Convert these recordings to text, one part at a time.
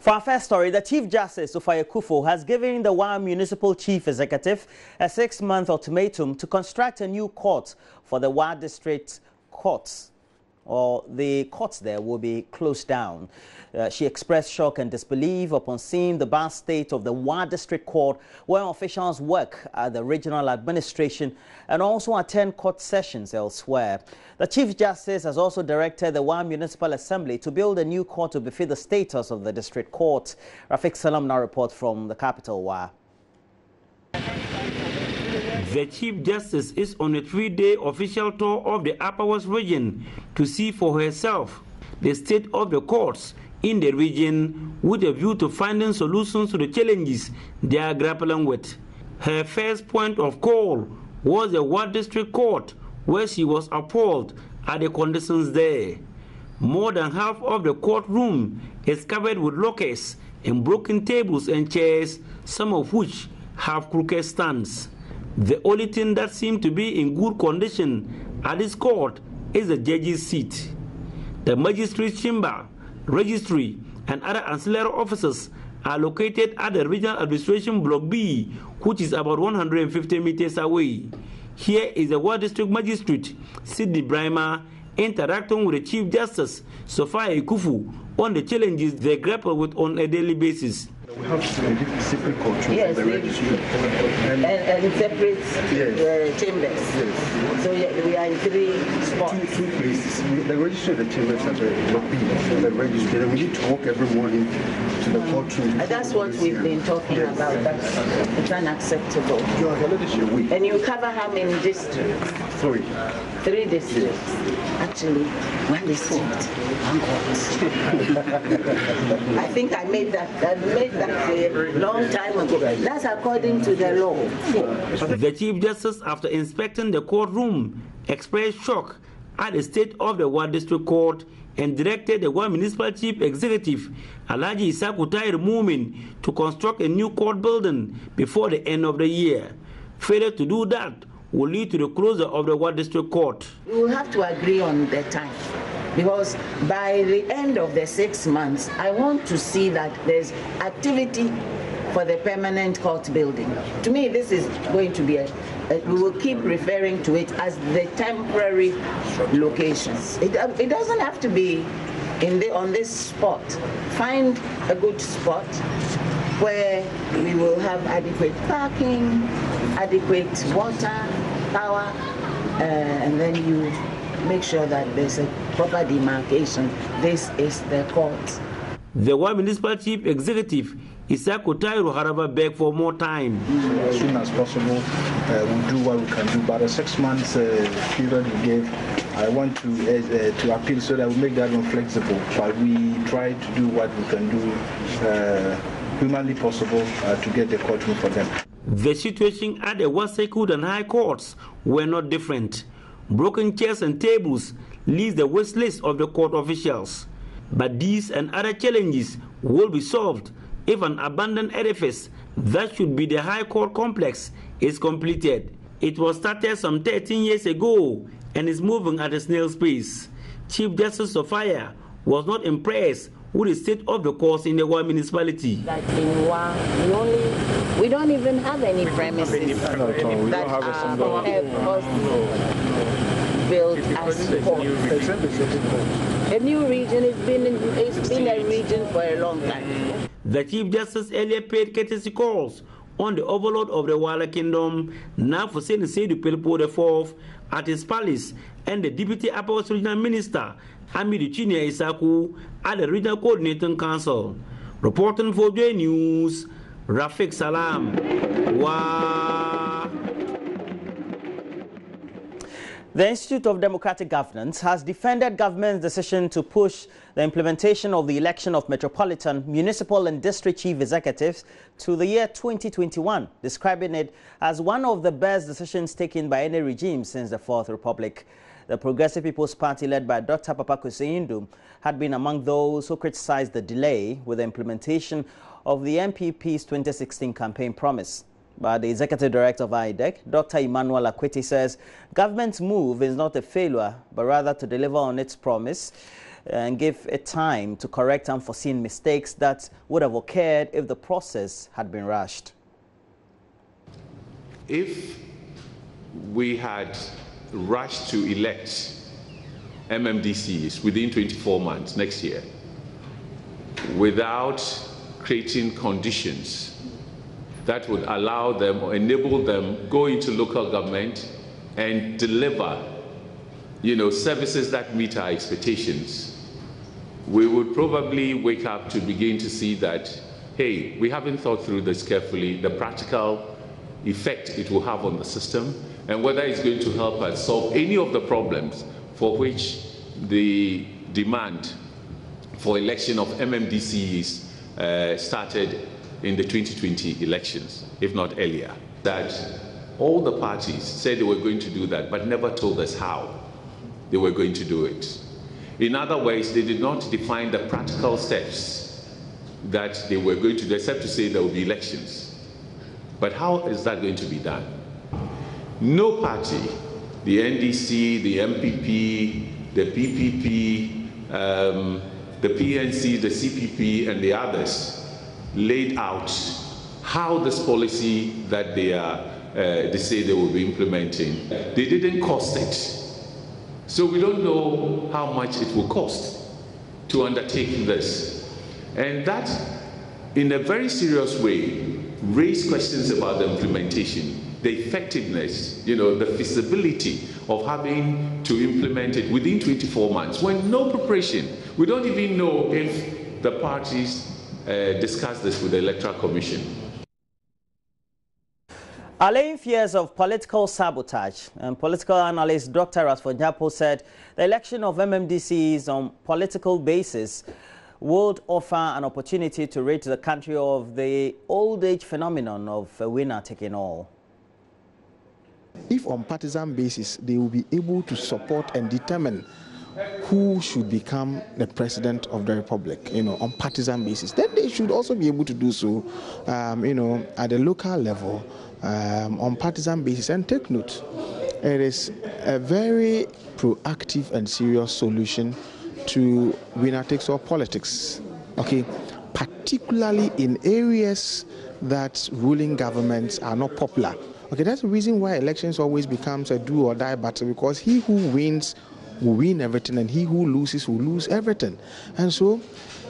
For our first story, the Chief Justice, Ofaye Kufo, has given the Wa Municipal Chief Executive a 6-month ultimatum to construct a new court for the Wa District Courts, or the courts there will be closed down. She expressed shock and disbelief upon seeing the bad state of the Wa District Court, where officials work at the regional administration and also attend court sessions elsewhere. The Chief Justice has also directed the Wa Municipal Assembly to build a new court to befit the status of the District Court. Rafik Salam now reports from the capital, Wa. The Chief Justice is on a 3-day official tour of the Upper West region to see for herself the state of the courts in the region with a view to finding solutions to the challenges they are grappling with. Her first point of call was the Wa District Court, where she was appalled at the conditions there. More than half of the courtroom is covered with lockers and broken tables and chairs, some of which have crooked stands. The only thing that seemed to be in good condition at this court is the judge's seat. The magistrate's chamber, registry, and other ancillary offices are located at the Regional Administration Block B, which is about 150 meters away. Here is the Wa District Magistrate, Sidney Brimer, interacting with the Chief Justice, Ofaye Kufo, on the challenges they grapple with on a daily basis. We have separate courtrooms, yes, the registry and separate yes. chambers. Yes. So we are in 3 spots. Two places. The registry and the chambers are the registry. And we need to walk every morning to the courtroom. And that's what we've been talking about. It's unacceptable. You are already. And you cover how many districts? 3. 3 districts. Actually, 1 district, 1 court. I think I made that clear long time ago. That's according to the law. The Chief Justice, after inspecting the courtroom, expressed shock at the state of the Wa District Court and directed the Wa Municipal Chief Executive, Alhaji Isaku Tahir Mumin, to construct a new court building before the end of the year. Failure to do that will lead to the closure of the Wa District Court. We will have to agree on the time, because by the end of the 6 months, I want to see that there's activity for the permanent court building. To me, this is going to be we will keep referring to it as the temporary locations. It doesn't have to be on this spot. Find a good spot where we will have adequate parking, adequate water, power, and then you make sure that there's a proper demarcation. This is the court. The Wa Municipal Chief Executive, Isaku Tahir, however, begged for more time. As soon as possible, we'll do what we can do. But the 6 months period we gave, I want to appeal so that we make that one flexible. But we try to do what we can do humanly possible to get the courtroom for them. The situation at the Wa Sekud and High Courts were not different. Broken chairs and tables leaves the wish list of the court officials. But these and other challenges will be solved if an abandoned edifice that should be the High Court complex is completed. It was started some 13 years ago and is moving at a snail's pace. Chief Justice Ofaye was not impressed with the state of the courts in the Wa municipality. Like in Wa, we don't even have any premises that are built as courts. A new region, it's been a region for a long time. The Chief Justice earlier paid courtesy calls on the overlord of the Wala Kingdom, now for Saint Seydou Pelpo IV, at his palace, and the Deputy Upper West Regional Minister, Hamidu Chinia Isaku, at the Regional Coordinating Council. Reporting for JoyNews, Rafik Salam. Wa. The Institute of Democratic Governance has defended government's decision to push the implementation of the election of metropolitan, municipal and district chief executives to the year 2021, describing it as one of the best decisions taken by any regime since the Fourth Republic. The Progressive People's Party, led by Dr. Papa Kuseyindum, had been among those who criticized the delay with the implementation of the MPP's 2016 campaign promise. But the Executive Director of IDEC, Dr. Emmanuel Akwete, says government's move is not a failure, but rather to deliver on its promise and give it time to correct unforeseen mistakes that would have occurred if the process had been rushed. If we had rushed to elect MMDCs within 24 months next year without creating conditions that would allow them or enable them go into local government and deliver, services that meet our expectations, we would probably wake up to begin to see that, hey, we haven't thought through this carefully, the practical effect it will have on the system, and whether it's going to help us solve any of the problems for which the demand for election of MMDCs started in the 2020 elections, if not earlier. That all the parties said they were going to do that, but never told us how they were going to do it. In other words, they did not define the practical steps that they were going to do, except to say there will be elections. But how is that going to be done? No party, the NDC, the MPP, the PPP, the PNC, the CPP, and the others laid out how this policy that they say they will be implementing, they didn't cost it. So we don't know how much it will cost to undertake this. And that, in a very serious way, raised questions about the implementation, the effectiveness, the feasibility of having to implement it within 24 months when no preparation. We don't even know if the parties discuss this with the Electoral Commission. Allaying fears of political sabotage, and political analyst Dr. Rasford Nyapo said the election of MMDCs on political basis would offer an opportunity to rid the country of the old age phenomenon of a winner taking all. If on partisan basis they will be able to support and determine who should become the president of the republic, on partisan basis, then they should also be able to do so, at the local level, on partisan basis. And take note, it is a very proactive and serious solution to winner-takes-all politics, okay, particularly in areas that ruling governments are not popular. Okay, that's the reason why elections always becomes a do-or-die battle, because he who wins will win everything and he who loses will lose everything. And so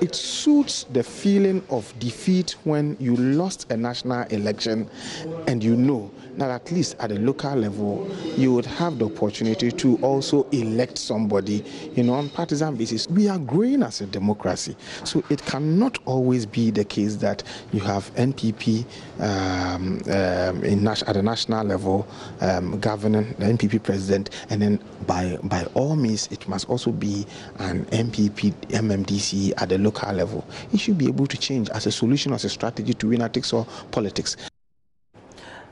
it suits the feeling of defeat when you lost a national election and that at least at the local level you would have the opportunity to also elect somebody on partisan basis. We are growing as a democracy, so it cannot always be the case that you have NPP at the national level governing, the NPP president, and then by all means it must also be an MPP MMDC at the local level. It should be able to change as a solution, as a strategy to winner-takes-all politics.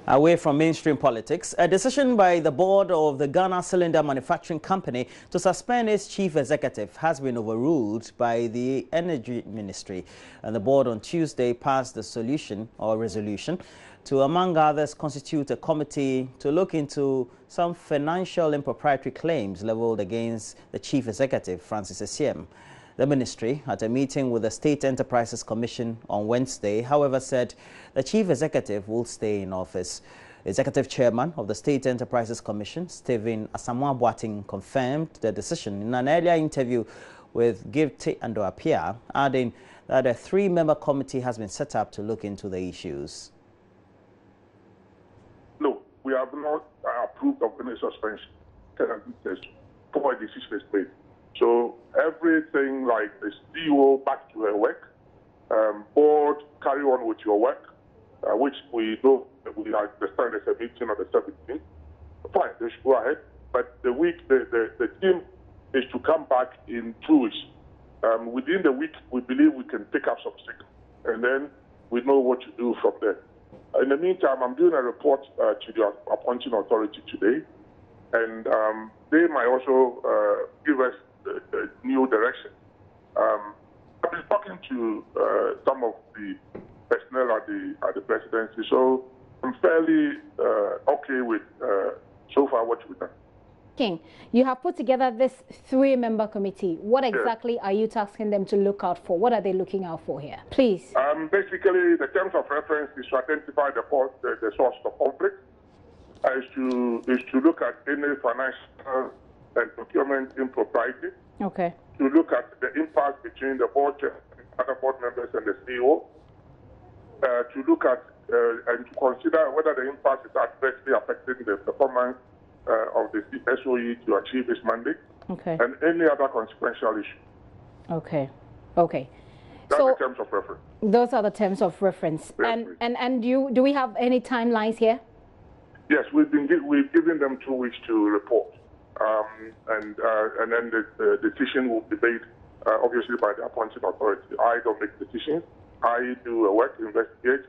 Away from mainstream politics, a decision by the board of the Ghana Cylinder Manufacturing Company to suspend its chief executive has been overruled by the Energy Ministry. And the board on Tuesday passed the resolution to, among others, constitute a committee to look into some financial impropriety claims leveled against the chief executive, Francis Essiem. The ministry, at a meeting with the State Enterprises Commission on Wednesday, however, said the chief executive will stay in office. Executive chairman of the State Enterprises Commission, Stephen Asamoah Boateng, confirmed the decision in an earlier interview with Gifty Ando-Apia, adding that a 3-member committee has been set up to look into the issues. No, we have not approved of any suspension before a decision is made. So everything like the CEO back to her work, board carry on with your work, which we know that we understand there's a meeting on the 17th. Fine, they should go ahead. But the team is to come back in 2 weeks. Within the week, we believe we can pick up some signal, and then we know what to do from there. In the meantime, I'm doing a report to the appointing authority today, and they might also give us the new direction. I've been talking to some of the personnel at the presidency, so I'm fairly okay with so far what we've done. King, you have put together this 3-member committee. What exactly are you tasking them to look out for? What are they looking out for here? Please. Basically, the terms of reference is to identify the source of conflict, is to look at any financial and procurement impropriety. Okay. To look at the impact between the board chair, other board members, and the CEO. To look at and to consider whether the impact is adversely affecting the performance of the SOE to achieve its mandate, okay, and any other consequential issue. Okay, okay. That's so the terms of reference. Those are the terms of reference. Yes, and do we have any timelines here? Yes, we've given them 2 weeks to report, and then the decision will be made obviously by the appointing authority. I don't make decisions. I do a work, investigate,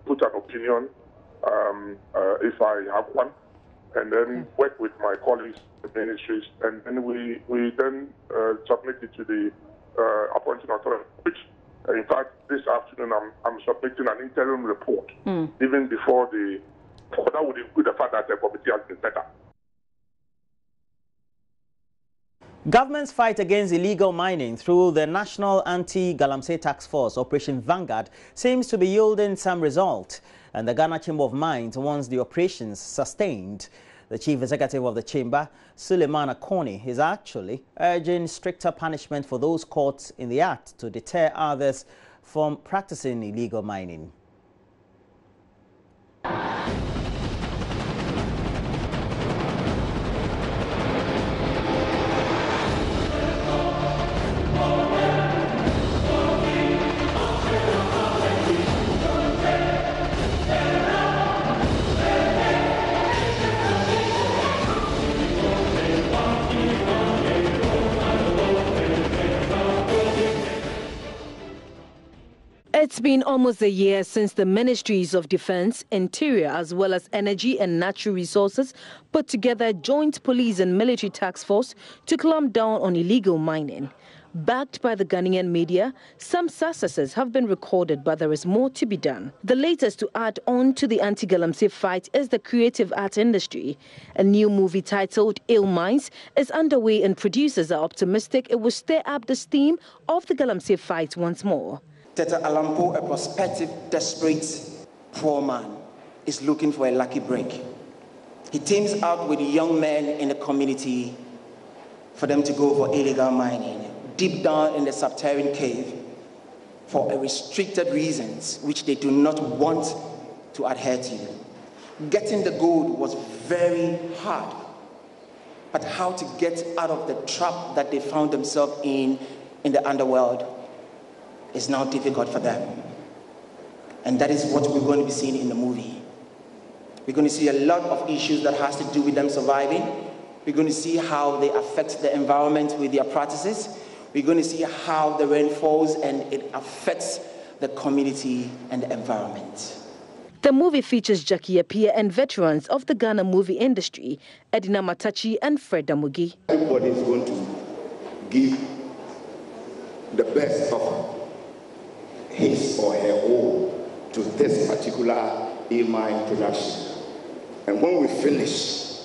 put an opinion if I have one, and then work with my colleagues in the ministries, and then we then submit it to the appointing authority, which in fact this afternoon I'm submitting an interim report, even before that would include the fact that the committee has been set up. Government's fight against illegal mining through the National Anti-Galamsey Task Force, Operation Vanguard, seems to be yielding some result, and the Ghana Chamber of Mines wants the operations sustained. The chief executive of the chamber, Suleiman Akoni, is actually urging stricter punishment for those caught in the act to deter others from practicing illegal mining. It's been almost a year since the Ministries of Defense, Interior, as well as Energy and Natural Resources put together a joint police and military task force to clamp down on illegal mining. Backed by the Ghanaian media, some successes have been recorded, but there is more to be done. The latest to add on to the anti-Galamsey fight is the creative art industry. A new movie titled Ill Minds is underway, and producers are optimistic it will stir up the steam of the Galamsey fight once more. Teta Alampo, a prospective, desperate, poor man, is looking for a lucky break. He teams up with young men in the community for them to go for illegal mining, deep down in the subterranean cave, for a restricted reasons which they do not want to adhere to. Getting the gold was very hard, but how to get out of the trap that they found themselves in the underworld is now difficult for them. And that is what we're going to be seeing in the movie. We're going to see a lot of issues that has to do with them surviving. We're going to see how they affect the environment with their practices. We're going to see how the rain falls and it affects the community and the environment. The movie features Jackie Appiah and veterans of the Ghana movie industry, Edina Matachi and Fred Damugi. Everybody is going to give the best of his or her own to this particular mine production. And when we finish,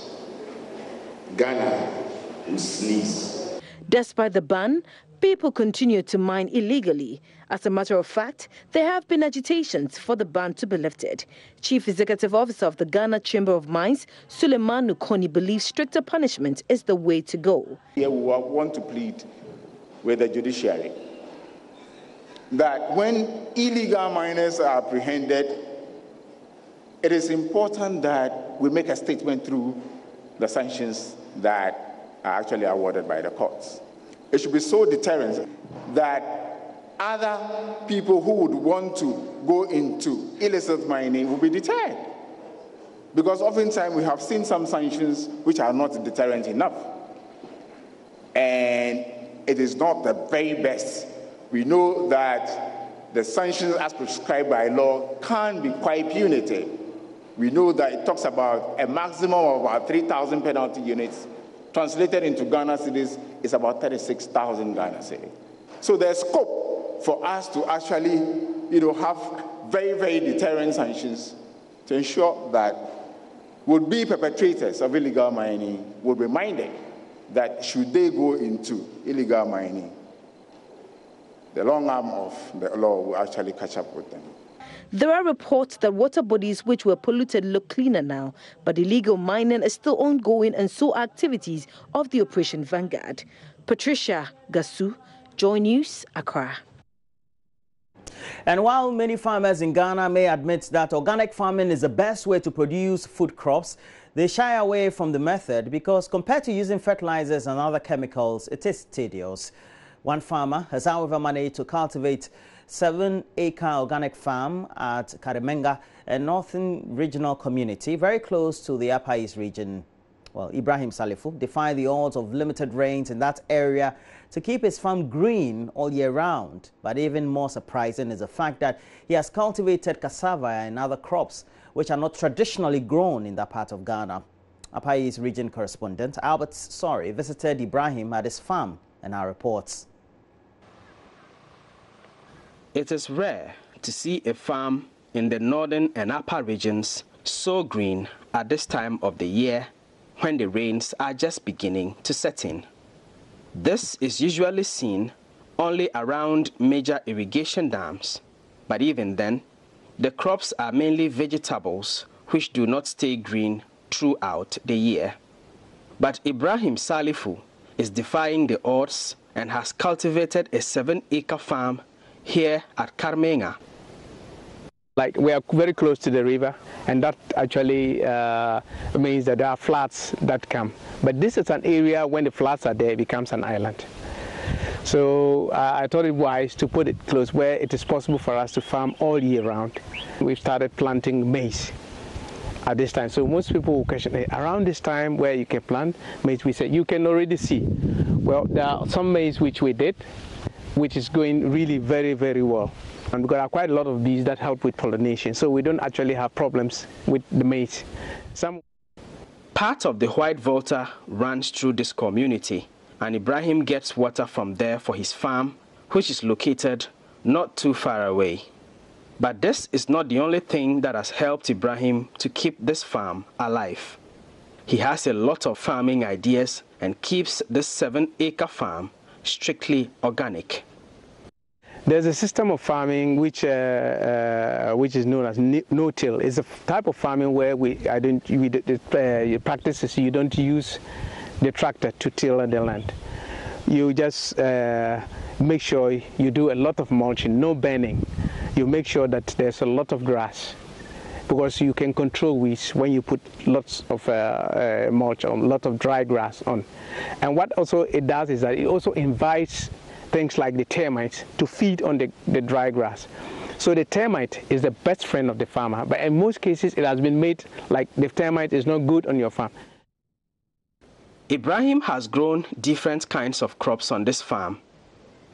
Ghana will sneeze. Despite the ban, people continue to mine illegally. As a matter of fact, there have been agitations for the ban to be lifted. Chief Executive Officer of the Ghana Chamber of Mines, Suleiman Akoni, believes stricter punishment is the way to go. Here we want to plead with the judiciary that when illegal miners are apprehended, it is important that we make a statement through the sanctions that are actually awarded by the courts. It should be so deterrent that other people who would want to go into illicit mining will be deterred. Because oftentimes we have seen some sanctions which are not deterrent enough. And it is not the very best. We know that the sanctions as prescribed by law can be quite punitive. We know that it talks about a maximum of about 3,000 penalty units. Translated into Ghana cedis is about 36,000 Ghana cedis. So there's scope for us to actually, have very, very deterrent sanctions to ensure that would-be perpetrators of illegal mining would be reminded that should they go into illegal mining, the long arm of the law will actually catch up with them. There are reports that water bodies which were polluted look cleaner now, but illegal mining is still ongoing, and so are activities of the Operation Vanguard. Patricia Gasu, Joy News, Accra. And while many farmers in Ghana may admit that organic farming is the best way to produce food crops, they shy away from the method because compared to using fertilizers and other chemicals, it is tedious. One farmer has, however, managed to cultivate 7-acre organic farm at Karemenga, a northern regional community very close to the Upper East region. Well, Ibrahim Salifu defied the odds of limited rains in that area to keep his farm green all year round. But even more surprising is the fact that he has cultivated cassava and other crops which are not traditionally grown in that part of Ghana. Upper East region correspondent Albert Sorry visited Ibrahim at his farm and our reports. It is rare to see a farm in the northern and upper regions so green at this time of the year when the rains are just beginning to set in. This is usually seen only around major irrigation dams, but even then, the crops are mainly vegetables which do not stay green throughout the year. But Ibrahim Salifu is defying the odds and has cultivated a 7-acre farm here at Karemenga. Like, we are very close to the river, and that actually means that there are floods that come. But this is an area when the floods are there, it becomes an island. So I thought it wise to put it close where it is possible for us to farm all year round. We've started planting maize at this time. So most people will question, hey, around this time where you can plant maize, we said you can already see. Well, there are some maize which we did, which is going really very, very well. And there are quite a lot of bees that help with pollination, so we don't actually have problems with the maize. Part of the White Volta runs through this community, and Ibrahim gets water from there for his farm, which is located not too far away. But this is not the only thing that has helped Ibrahim to keep this farm alive. He has a lot of farming ideas and keeps this 7-acre farm strictly organic. There's a system of farming which is known as no-till. It's a type of farming where practice is you don't use the tractor to till the land. You just make sure you do a lot of mulching, no burning. You make sure that there's a lot of grass, because you can control weeds when you put lots of mulch on, a lot of dry grass on. And what also it does is that it also invites things like the termites to feed on the dry grass. So the termite is the best friend of the farmer, but in most cases it has been made like the termite is not good on your farm. Ibrahim has grown different kinds of crops on this farm.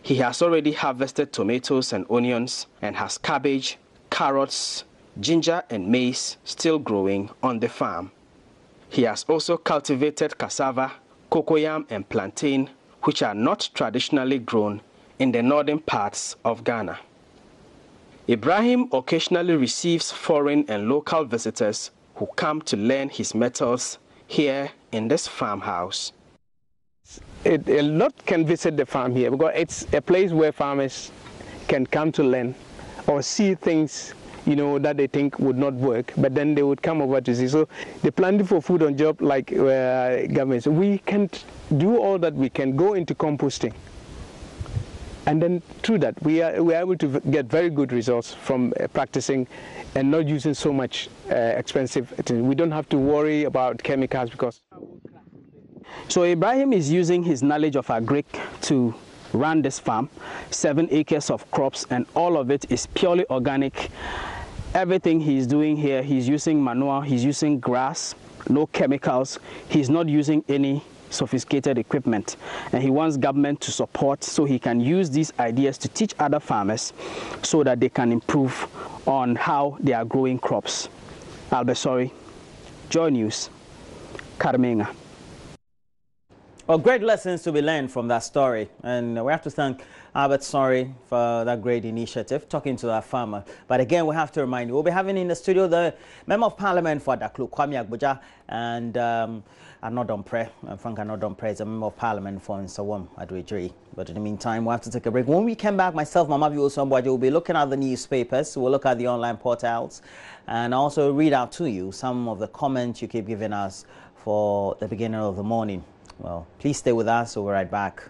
He has already harvested tomatoes and onions and has cabbage, carrots, ginger and maize still growing on the farm. He has also cultivated cassava, cocoyam and plantain, which are not traditionally grown in the northern parts of Ghana. Ibrahim occasionally receives foreign and local visitors who come to learn his methods here in this farmhouse. A lot can visit the farm here because it's a place where farmers can come to learn or see things, you know, that they think would not work, but then they would come over to see. So the planting for food on job, like governments, we can't do all that. We can go into composting, and then through that we are able to get very good results from practicing and not using so much expensive things. We don't have to worry about chemicals because. So Ibrahim is using his knowledge of agric to run this farm, 7 acres of crops, and all of it is purely organic. Everything he's doing here, he's using manure, he's using grass, no chemicals. He's not using any sophisticated equipment, and he wants government to support so he can use these ideas to teach other farmers so that they can improve on how they are growing crops. Albert Sorry, Joy News, Karemenga. Well, great lessons to be learned from that story. And we have to thank Albert Sorry for that great initiative, talking to that farmer. But again, we have to remind you, we'll be having in the studio the Member of Parliament for Daklu, Kwame Agboja, and Anodompre. Frank Anodompre is a Member of Parliament for Nsawam Adwejiri. But in the meantime, we have to take a break. When we come back, myself, Mama Biosomboaje, will be looking at the newspapers. We'll look at the online portals and also read out to you some of the comments you keep giving us for the beginning of the morning. Well, please stay with us. We'll be right back.